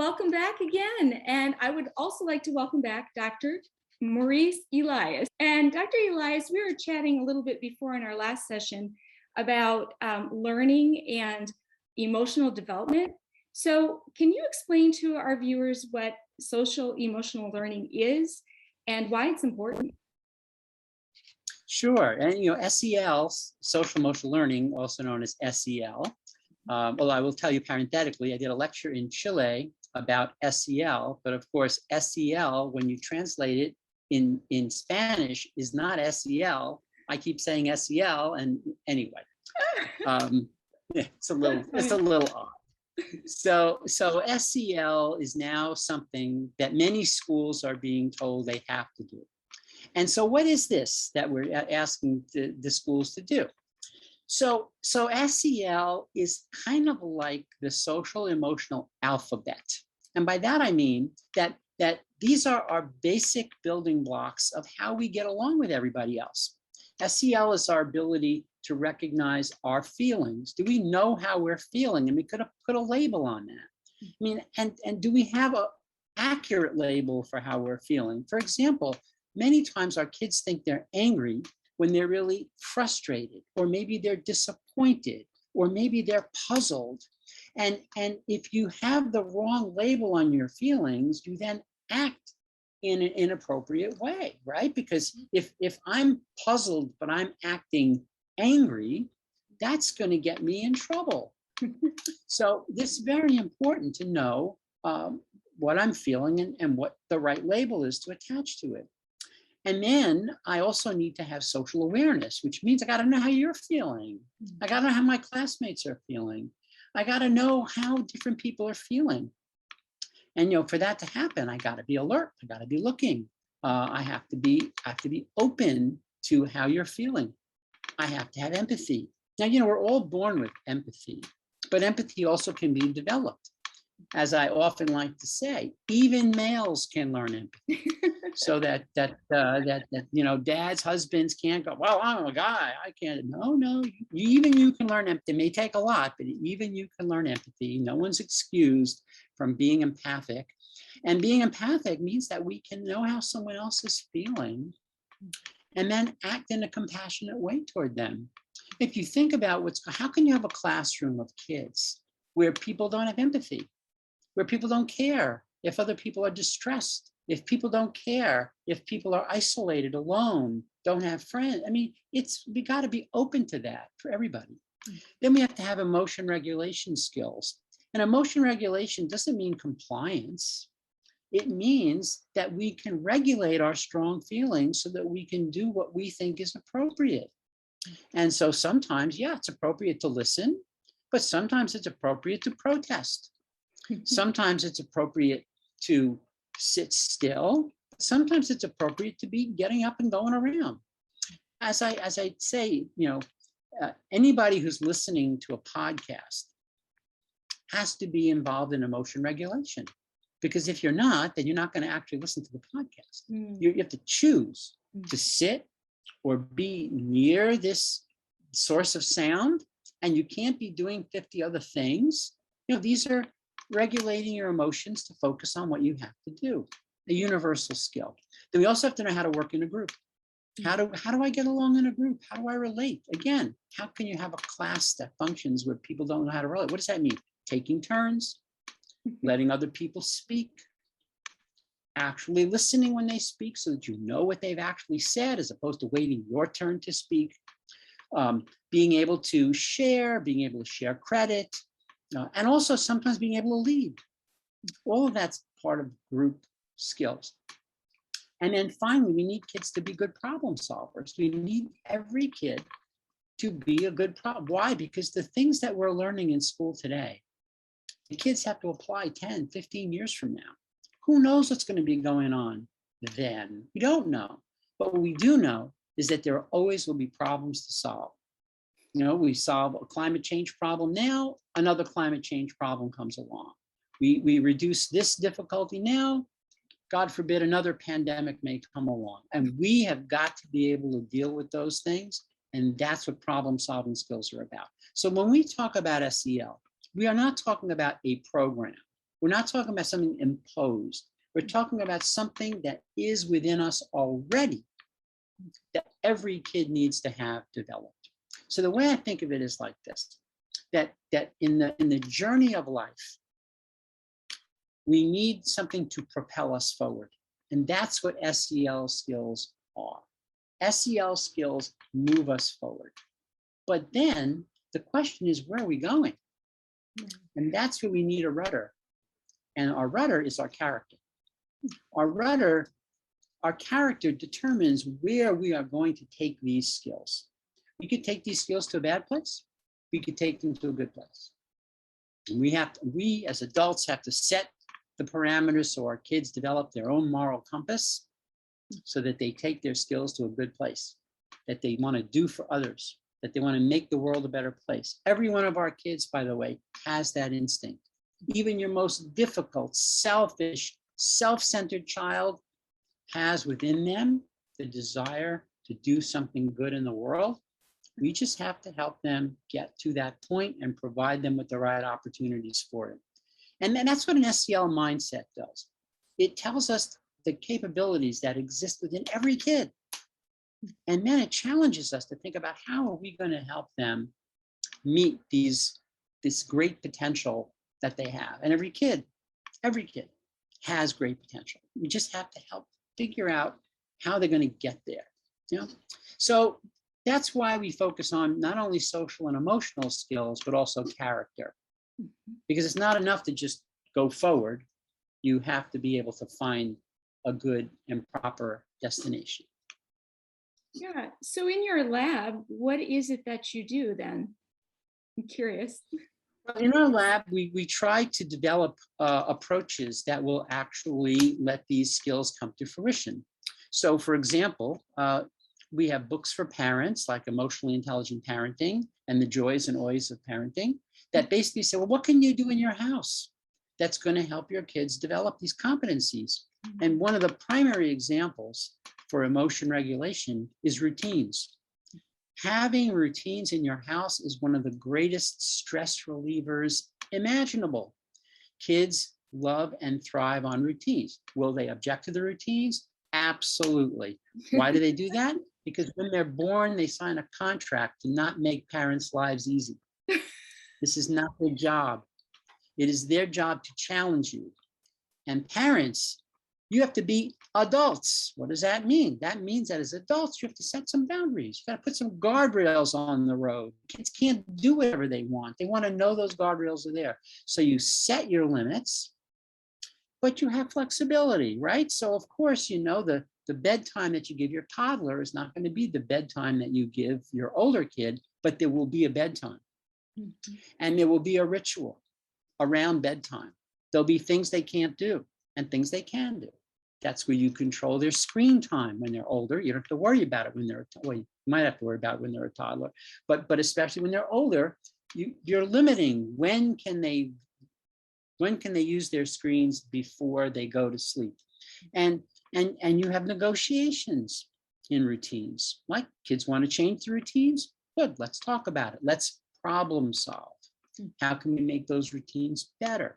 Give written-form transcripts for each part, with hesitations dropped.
welcome back again. And I would also like to welcome back Dr. Maurice Elias. And Dr. Elias, we were chatting a little bit before in our last session about learning and emotional development. So can you explain to our viewers what social emotional learning is and why it's important? Sure. And, SEL, social emotional learning, also known as SEL. Well, I will tell you parenthetically, I did a lecture in Chile about SEL, but of course, SEL, when you translate it in Spanish, is not SEL. I keep saying SEL, and anyway, it's a little odd. So SEL is now something that many schools are being told they have to do. And so what is this that we're asking the schools to do? So SEL is kind of like the social emotional alphabet. And by that, I mean that these are our basic building blocks of how we get along with everybody else. SEL is our ability to recognize our feelings. Do we know how we're feeling? And we could have put a label on that. I mean, and do we have an accurate label for how we're feeling? For example, many times our kids think they're angry when they're really frustrated, or maybe they're disappointed, or maybe they're puzzled. And if you have the wrong label on your feelings, you then act in an inappropriate way, right? Because if I'm puzzled, but I'm acting angry, that's going to get me in trouble. So this is very important to know what I'm feeling and what the right label is to attach to it. And then I also need to have social awareness, which means I got to know how you're feeling. I got to know how my classmates are feeling. I got to know how different people are feeling. And for that to happen, I got to be alert. I got to be looking. I have to be open to how you're feeling. I have to have empathy. Now, we're all born with empathy, but empathy also can be developed. As I often like to say, even males can learn empathy. So that dads, husbands can't go, well, I'm a guy, I can't. No, even you can learn empathy. It may take a lot, but even you can learn empathy. No one's excused from being empathic. And being empathic means that we can know how someone else is feeling and then act in a compassionate way toward them. If you think about how can you have a classroom of kids where people don't have empathy, where people don't care if other people are distressed, if people don't care, if people are isolated, alone, don't have friends? I mean, we got to be open to that for everybody. Then we have to have emotion regulation skills. And emotion regulation doesn't mean compliance. It means that we can regulate our strong feelings so that we can do what we think is appropriate. And so sometimes, it's appropriate to listen, but sometimes it's appropriate to protest. Sometimes it's appropriate to sit still. Sometimes it's appropriate to be getting up and going around. As I say, anybody who's listening to a podcast has to be involved in emotion regulation, because if you're not, then you're not going to actually listen to the podcast. You have to choose to sit or be near this source of sound, and you can't be doing 50 other things. These are regulating your emotions to focus on what you have to do, a universal skill. Then we also have to know how to work in a group. How do I get along in a group? How do I relate? Again, how can you have a class that functions where people don't know how to relate? What does that mean? Taking turns, letting other people speak, actually listening when they speak so that you know what they've actually said, as opposed to waiting your turn to speak, being able to share credit, and also sometimes being able to lead. All of that's part of group skills. And then finally, we need kids to be good problem solvers. We need every kid to be a good problem. Why? Because the things that we're learning in school today, the kids have to apply 10, 15 years from now. Who knows what's going to be going on then? We don't know. But what we do know is that there always will be problems to solve. We solve a climate change problem now, another climate change problem comes along. We reduce this difficulty now, God forbid another pandemic may come along. And we have got to be able to deal with those things. And that's what problem solving skills are about. So when we talk about SEL, we are not talking about a program. We're not talking about something imposed. We're talking about something that is within us already that every kid needs to have developed. So the way I think of it is like this, that in the journey of life, we need something to propel us forward. And that's what SEL skills are. SEL skills move us forward. But then the question is, where are we going? And that's where we need a rudder. And our rudder is our character. Our rudder, our character determines where we are going to take these skills. We could take these skills to a bad place. We could take them to a good place. And we as adults have to set the parameters so our kids develop their own moral compass so that they take their skills to a good place, that they want to do for others, that they want to make the world a better place. Every one of our kids, by the way, has that instinct. Even your most difficult, selfish, self-centered child has within them the desire to do something good in the world. We just have to help them get to that point and provide them with the right opportunities for it. And then that's what an SEL mindset does. It tells us the capabilities that exist within every kid. And then it challenges us to think about how are we going to help them meet this great potential that they have. And every kid has great potential. We just have to help figure out how they're going to get there. You know? So that's why we focus on not only social and emotional skills, but also character. Because it's not enough to just go forward. You have to be able to find a good and proper destination. Yeah. So in your lab, what is it that you do then? I'm curious. In our lab, we try to develop approaches that will actually let these skills come to fruition. So for example, we have books for parents like Emotionally Intelligent Parenting and The Joys and Oys of Parenting that basically say, well, what can you do in your house that's going to help your kids develop these competencies? And one of the primary examples for emotion regulation is routines. Having routines in your house is one of the greatest stress relievers imaginable. Kids love and thrive on routines. Will they object to the routines? Absolutely. Why do they do that? Because when they're born, they sign a contract to not make parents' lives easy. This is not their job. It is their job to challenge you. And parents, you have to be adults. What does that mean? That means that as adults, you have to set some boundaries. You got to put some guardrails on the road. Kids can't do whatever they want. They want to know those guardrails are there. So you set your limits, but you have flexibility, right? So of course, you know, the bedtime that you give your toddler is not going to be the bedtime that you give your older kid, but there will be a bedtime. And there will be a ritual around bedtime. There'll be things they can't do and things they can do. That's where you control their screen time when they're older. You don't have to worry about it when they're, well, you might have to worry about it when they're a toddler, but especially when they're older, you're limiting when can they use their screens before they go to sleep. And you have negotiations in routines. Like kids want to change the routines? Good, let's talk about it. Let's problem solve. How can we make those routines better?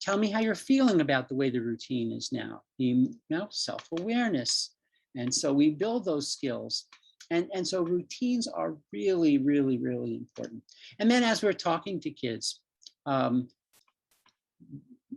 Tell me how you're feeling about the way the routine is now. You know, self-awareness. And so we build those skills. And so routines are really, really, really important. And then as we're talking to kids,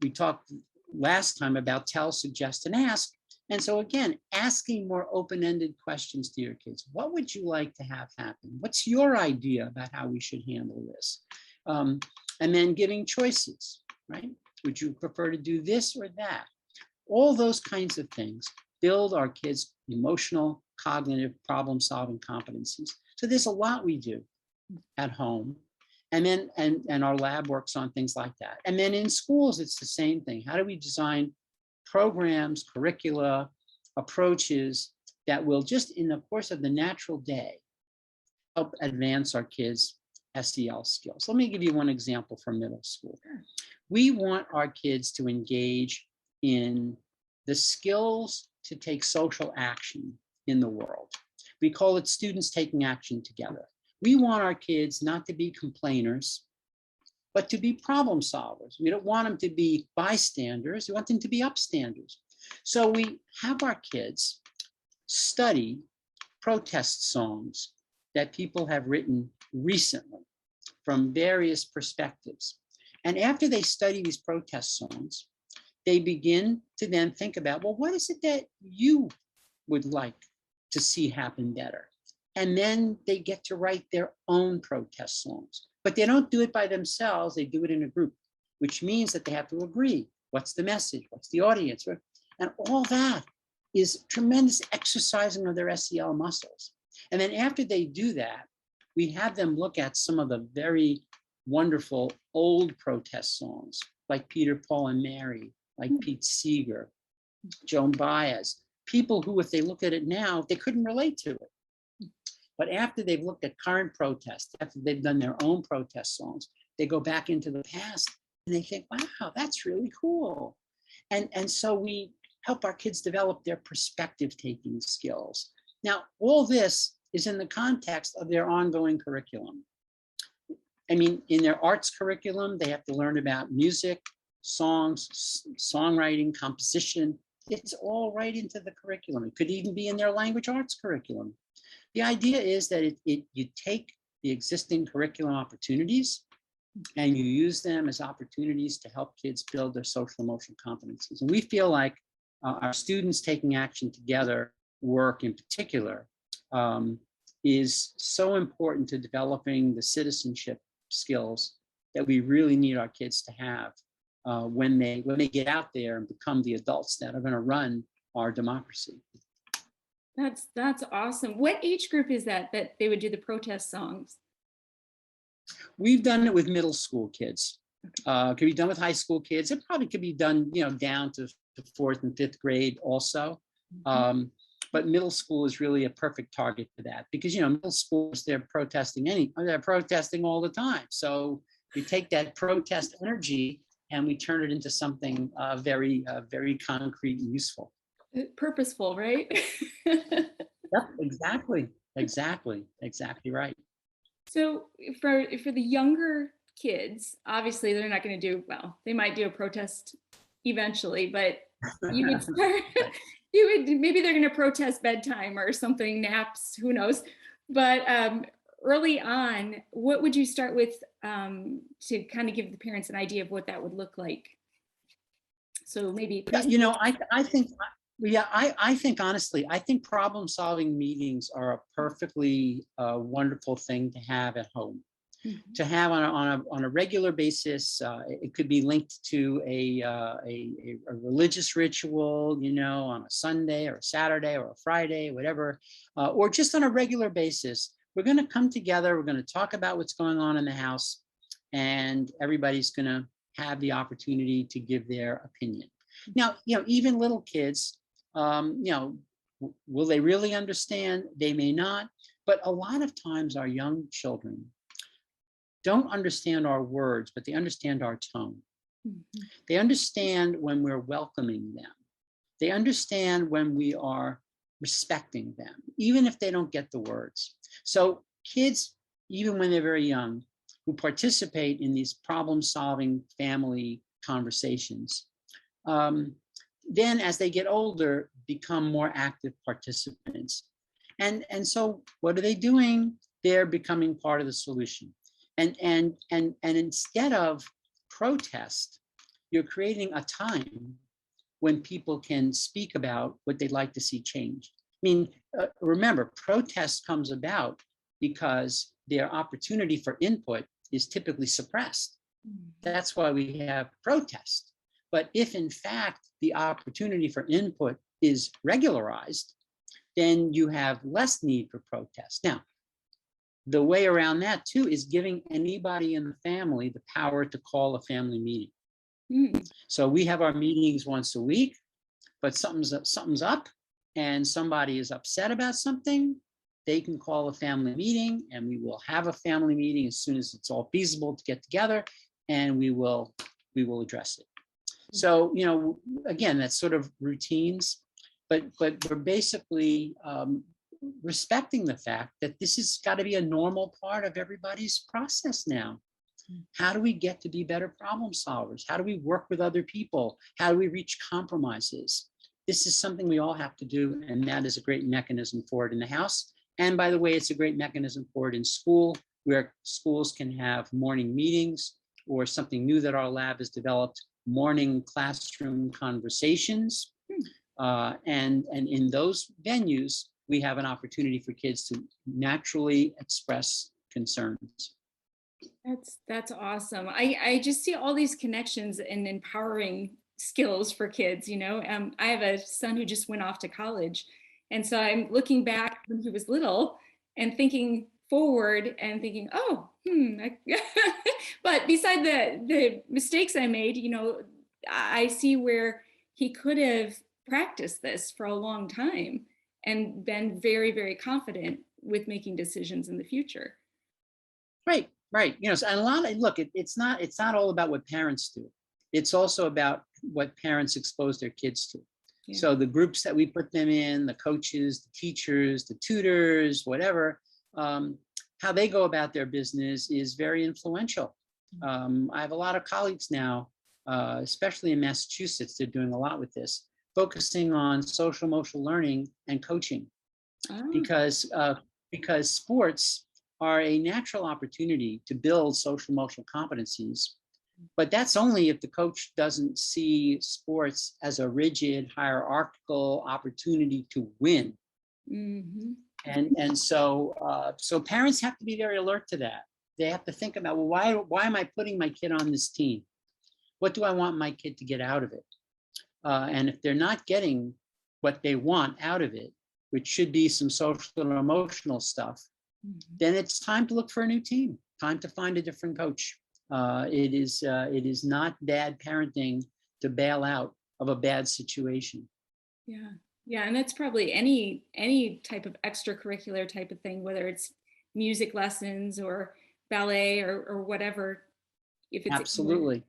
we talked last time about tell, suggest, and ask. And so again, asking more open-ended questions to your kids. What would you like to have happen? What's your idea about how we should handle this? And then giving choices, right? Would you prefer to do this or that? All those kinds of things build our kids' emotional, cognitive, problem-solving competencies. So there's a lot we do at home. And then and our lab works on things like that. And then in schools, it's the same thing. How do we design programs, curricula, approaches that will just in the course of the natural day help advance our kids' SEL skills? Let me give you one example from middle school. We want our kids to engage in the skills to take social action in the world. We call it students taking action together. We want our kids not to be complainers, but to be problem solvers. We don't want them to be bystanders. We want them to be upstanders. So we have our kids study protest songs that people have written recently from various perspectives. And after they study these protest songs, they begin to then think about, well, what is it that you would like to see happen better? And then they get to write their own protest songs. But they don't do it by themselves, they do it in a group, which means that they have to agree. What's the message? What's the audience? And all that is tremendous exercising of their SEL muscles. And then after they do that, we have them look at some of the very wonderful old protest songs, like Peter, Paul, and Mary, like Pete Seeger, Joan Baez, people who, if they look at it now, they couldn't relate to it. But after they've looked at current protests, after they've done their own protest songs, they go back into the past and they think, wow, that's really cool. And so we help our kids develop their perspective taking skills. Now, all this is in the context of their ongoing curriculum. I mean, in their arts curriculum, they have to learn about music, songs, songwriting, composition. It's all right into the curriculum. It could even be in their language arts curriculum. The idea is that you take the existing curriculum opportunities and you use them as opportunities to help kids build their social emotional competencies. And we feel like our students taking action together work in particular is so important to developing the citizenship skills that we really need our kids to have when they get out there and become the adults that are going to run our democracy. That's awesome. What age group is that they would do the protest songs? We've done it with middle school kids. Could be done with high school kids. It probably could be done, down to 4th and 5th grade also. But middle school is really a perfect target for that because, middle schoolers, they're protesting all the time. So we take that protest energy and we turn it into something very, very concrete and useful. Purposeful, right? Yep, exactly right. So for the younger kids, obviously they're not going to do, well, they might do a protest eventually, but you would start, maybe they're going to protest bedtime or something, naps, who knows. But early on, what would you start with to kind of give the parents an idea of what that would look like? So maybe, I think honestly, I think problem solving meetings are a perfectly wonderful thing to have at home. Mm-hmm. To have on a regular basis. It could be linked to a religious ritual, on a Sunday or a Saturday or a Friday, whatever, or just on a regular basis. We're going to come together. We're going to talk about what's going on in the house, and everybody's going to have the opportunity to give their opinion. Now, even little kids, will they really understand? They may not, but a lot of times our young children don't understand our words, but they understand our tone. Mm-hmm. They understand when we're welcoming them. They understand when we are respecting them, even if they don't get the words. So kids, even when they're very young, who participate in these problem-solving family conversations, then as they get older, become more active participants. And so what are they doing? They're becoming part of the solution. And instead of protest, you're creating a time when people can speak about what they'd like to see change. I mean, remember, protest comes about because their opportunity for input is typically suppressed. That's why we have protest. But if in fact the opportunity for input is regularized, then you have less need for protest. Now, the way around that too is giving anybody in the family the power to call a family meeting. So we have our meetings once a week, but something's up and somebody is upset about something, they can call a family meeting and we will have a family meeting as soon as it's all feasible to get together, and we will address it. So, again, that's sort of routines, but we're basically respecting the fact that this has got to be a normal part of everybody's process now. How do we get to be better problem solvers? How do we work with other people? How do we reach compromises? This is something we all have to do, and that is a great mechanism for it in the house. And by the way, it's a great mechanism for it in school, where schools can have morning meetings, or something new that our lab has developed, morning classroom conversations. And in those venues, we have an opportunity for kids to naturally express concerns. That's awesome. I just see all these connections and empowering skills for kids, you know. I have a son who just went off to college. And so I'm looking back when he was little and thinking forward and thinking, oh, but beside the mistakes I made, you know, I see where he could have practiced this for a long time and been very, very confident with making decisions in the future. Right, right. You know, so, and a lot of, look, it's not all about what parents do. It's also about what parents expose their kids to. Yeah. So the groups that we put them in, the coaches, the teachers, the tutors, whatever, how they go about their business is very influential. I have a lot of colleagues now, especially in Massachusetts, they're doing a lot with this, focusing on social emotional learning and coaching, because sports are a natural opportunity to build social emotional competencies. But that's only if the coach doesn't see sports as a rigid hierarchical opportunity to win. Mm-hmm. And so parents have to be very alert to that. They have to think about, well, why am I putting my kid on this team? What do I want my kid to get out of it? And if they're not getting what they want out of it, which should be some social and emotional stuff, then it's time to look for a new team, time to find a different coach. It is not bad parenting to bail out of a bad situation. Yeah. Yeah. And that's probably any type of extracurricular type of thing, whether it's music lessons or ballet or whatever. If it's absolutely.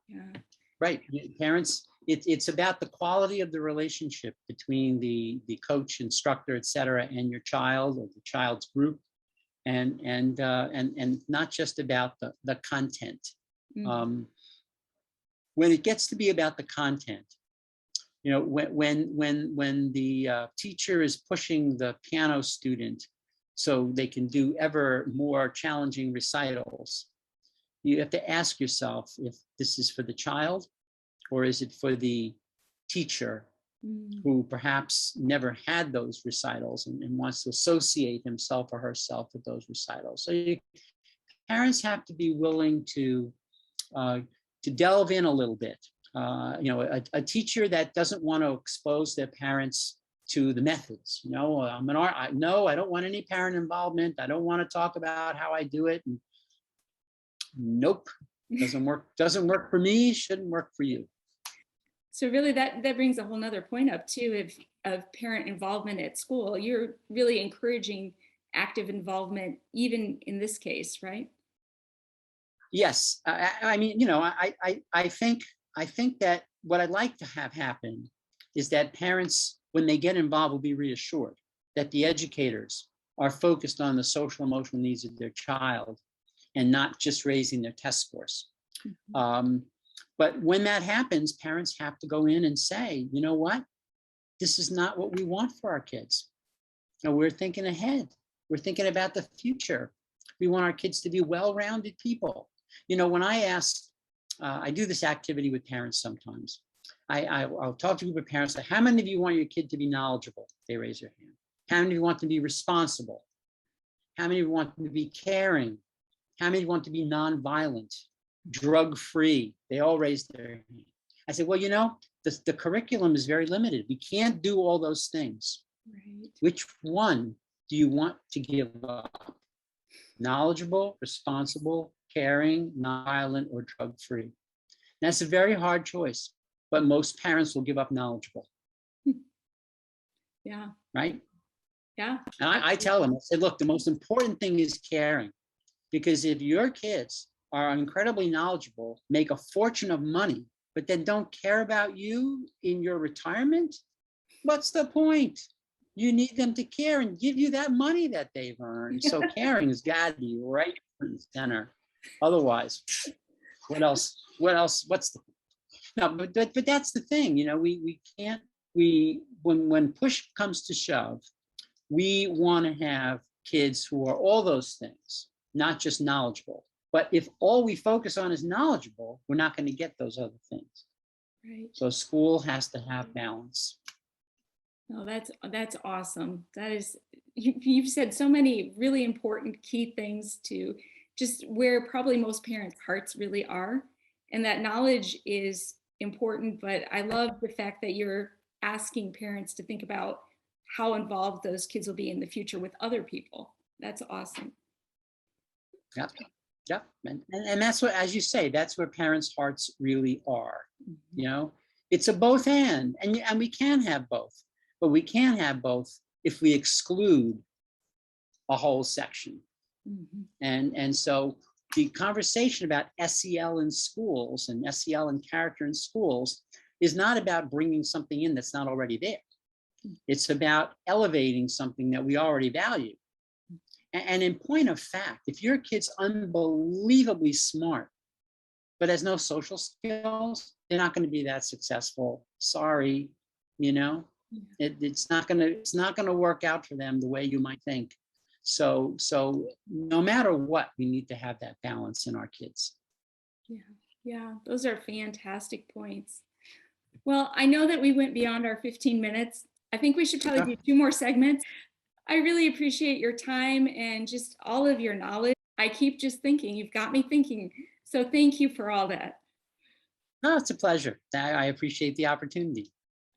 Yeah. Right. Parents, it's about the quality of the relationship between the coach, instructor, et cetera, and your child or the child's group. And not just about the content. Mm-hmm. When it gets to be about the content, you know, when the teacher is pushing the piano student so they can do ever more challenging recitals, you have to ask yourself if this is for the child or is it for the teacher who perhaps never had those recitals and wants to associate himself or herself with those recitals. So parents have to be willing to delve in a little bit. You know, a teacher that doesn't want to expose their parents to the methods. You know, no, I don't want any parent involvement. I don't want to talk about how I do it. And nope, doesn't work for me. Shouldn't work for you. So really that brings a whole nother point up too of parent involvement at school. You're really encouraging active involvement even in this case, right? Yes. I mean, you know, I think that what I'd like to have happen is that parents, when they get involved, will be reassured that the educators are focused on the social emotional needs of their child and not just raising their test scores. Mm-hmm. But when that happens, parents have to go in and say, you know what? This is not what we want for our kids. You know, we're thinking ahead. We're thinking about the future. We want our kids to be well-rounded people. You know, when I ask, I do this activity with parents sometimes. I'll talk to a group of parents, like, how many of you want your kid to be knowledgeable? They raise their hand. How many of you want them to be responsible? How many of you want them to be caring? How many of you want to be nonviolent? Drug-free? They all raised their hand. I said, well, you know, the curriculum is very limited. We can't do all those things. Right. Which one do you want to give up? Knowledgeable, responsible, caring, nonviolent, or drug-free? That's a very hard choice, but most parents will give up knowledgeable. Yeah. Right? Yeah. And I tell them, I said, look, the most important thing is caring, because if your kids are incredibly knowledgeable, make a fortune of money, but then don't care about you in your retirement, what's the point? You need them to care and give you that money that they've earned. So caring has got to be right in the center. Otherwise, what else? What else? What's the no? But that's the thing. We can't. When push comes to shove, we want to have kids who are all those things, not just knowledgeable. But if all we focus on is knowledgeable, we're not going to get those other things. Right. So school has to have balance. No, that's awesome. That is, you've said so many really important key things to just where probably most parents' hearts really are. And that knowledge is important, but I love the fact that you're asking parents to think about how involved those kids will be in the future with other people. That's awesome. Yep. Yep. And that's what, as you say, that's where parents' hearts really are. It's a both and we can have both, but we can't have both if we exclude a whole section. And so the conversation about SEL in schools and SEL and character in schools is not about bringing something in that's not already there. It's about elevating something that we already value. And in point of fact, if your kid's unbelievably smart, but has no social skills, they're not going to be that successful. Sorry, it's not going to work out for them the way you might think. So no matter what, we need to have that balance in our kids. Yeah, those are fantastic points. Well, I know that we went beyond our 15 minutes. I think we should probably do 2 more segments. I really appreciate your time and just all of your knowledge. I keep just thinking, you've got me thinking. So thank you for all that. No, it's a pleasure. I appreciate the opportunity.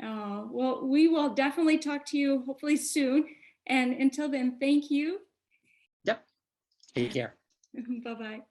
Oh, well, we will definitely talk to you hopefully soon. And until then, thank you. Yep. Take care. Bye-bye.